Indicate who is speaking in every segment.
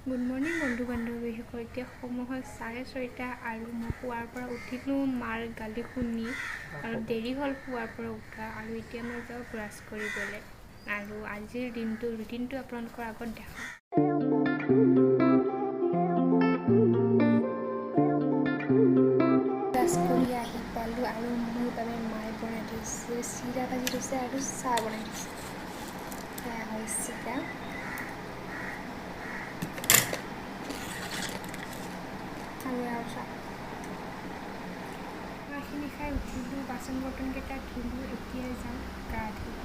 Speaker 1: Good morning বন্ধু বান্ধৱীসকল। এতিয়া সময় হ'ল 4:30 আৰু মই শোৱাৰ পৰা উঠিলোঁ মাৰ গালি শুনি আৰু দেৰি হ'ল শোৱাৰ পৰা উঠা। আৰু এতিয়া মই যাওঁ ব্ৰাছ কৰিবলৈ আৰু আজিৰ ৰুটিনটো আপোনালোকৰ আগত দেখাওঁ। ব্ৰাছ কৰি আহি পালোঁ আৰু মোৰ বাবে মায়ে বনাই থৈছে চিৰা ভাজি থৈছে আৰু চাহ বনাই থৈছে। সেয়া হয় চিৰা। চাহখিনি খাই উঠিলোঁ, বাচন বৰ্তনকেইটা ধুলোঁ। এতিয়া যাওঁ গা ধুব।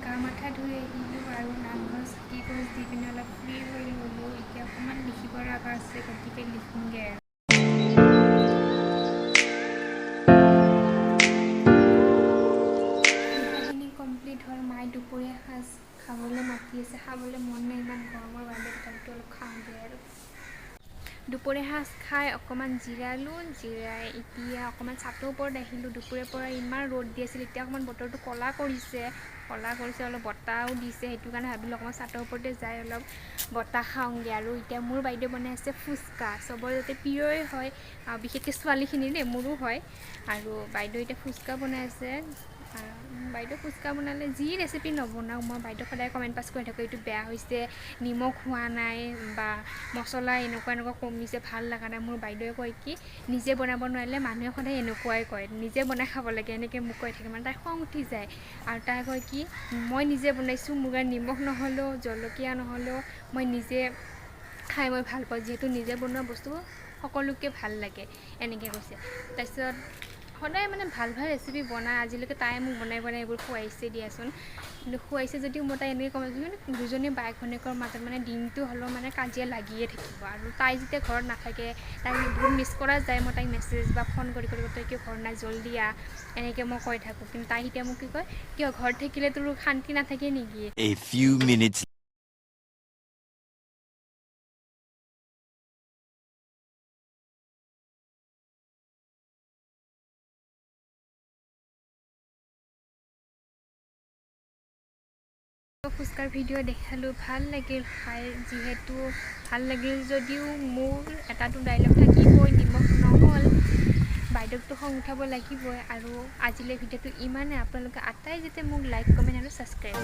Speaker 1: গা মাথা ধুই আহিলোঁ আৰু নামঘৰ চাকি গছ দি পিনে অলপ ফ্ৰী হৈ ল'লোঁ। এতিয়া অকণমান লিখিব লগা আছে, গতিকে লিখোঁগৈ আৰু। লিখাখিনি কমপ্লিট হ'ল। মায়ে দুপৰীয়া সাজ খাবলৈ মাতি আছে, খাবলৈ মন নাই ইমান গৰমৰ বাবে, তথাপিতো অলপ খাওঁগৈ আৰু। দুপৰীয়া সাজ খাই অকণমান জিৰাই এতিয়া অকণমান ছাতৰ ওপৰত আহিলোঁ। দুপৰীয়াৰ পৰা ইমান ৰ'দ দি আছিল, এতিয়া অকণমান বতৰটো ক'লা কৰিছে, অলপ বতাহও দিছে। সেইটো কাৰণে ভাবিলোঁ অকণমান ছাতৰ ওপৰতে যাই অলপ বতাহ খাওঁগৈ আৰু। এতিয়া মোৰ বাইদেউ বনাই আছে ফুচকা, চবৰে যাতে প্ৰিয়ই হয়, বিশেষকৈ ছোৱালীখিনিৰ দেই, মোৰো হয়। আৰু বাইদেউ এতিয়া ফুচকা বনাই আছে। বাইদেউ ফুচকা বনালে যি ৰেচিপি নবনাওঁ মই, বাইদেউ সদায় কমেণ্ট পাছ কৰি থাকোঁ, এইটো বেয়া হৈছে, নিমখ হোৱা নাই বা মছলা এনেকুৱা কমিছে, ভাল লগা নাই। মোৰ বাইদেৱে কয় কি, নিজে বনাব নোৱাৰিলে মানুহে সদায় এনেকুৱাই কয়, নিজে বনাই খাব লাগে, এনেকৈ মোক কৈ থাকে। মানে তাই খং উঠি যায় আৰু তাই কয় কি, মই নিজে বনাইছোঁ, মোৰ কাৰণে নিমখ নহ'লেও জলকীয়া নহ'লেও মই নিজে খাই মই ভাল পাওঁ, যিহেতু নিজে বনোৱা বস্তু সকলোকে ভাল লাগে, এনেকৈ কৈছে। তাৰপিছত সদায় মানে ভাল ৰেচিপি বনায়। আজিলৈকে তাই মোক বনাই এইবোৰ খুৱাইছে দিয়াচোন। কিন্তু খুৱাইছে যদিও মই তাই এনেকৈ ক'ম, দুজনী বাই ভনীয়েকৰ মাজত মানে দিনটো হ'লেও মানে কাজিয়া লাগিয়ে থাকিব। আৰু তাই যেতিয়া ঘৰত নাথাকে, তাইক বহুত মিছ কৰা যায়। মই তাইক মেছেজ বা ফোন কৰি তই কিয় ঘৰত নাই, জল্দি আহ, এনেকৈ মই কৈ থাকোঁ। কিন্তু তাই এতিয়া মোক কি কয়, কিয় ঘৰত থাকিলে তোৰ শান্তি নাথাকে নেকি?
Speaker 2: A few minutes.
Speaker 1: ফুচকাৰ ভিডিঅ' দেখালোঁ, ভাল লাগিল খাই। যিহেতু ভাল লাগিল যদিও মোৰ এটাটো ডাইলগ থাকিবই, নিমখ নহ'ল, বাইদেউকতো খং উঠাব লাগিবই। আৰু আজিলৈ ভিডিঅ'টো ইমানে। আপোনালোকে আটাই যাতে মোক লাইক, কমেণ্ট আৰু ছাবস্ক্ৰাইব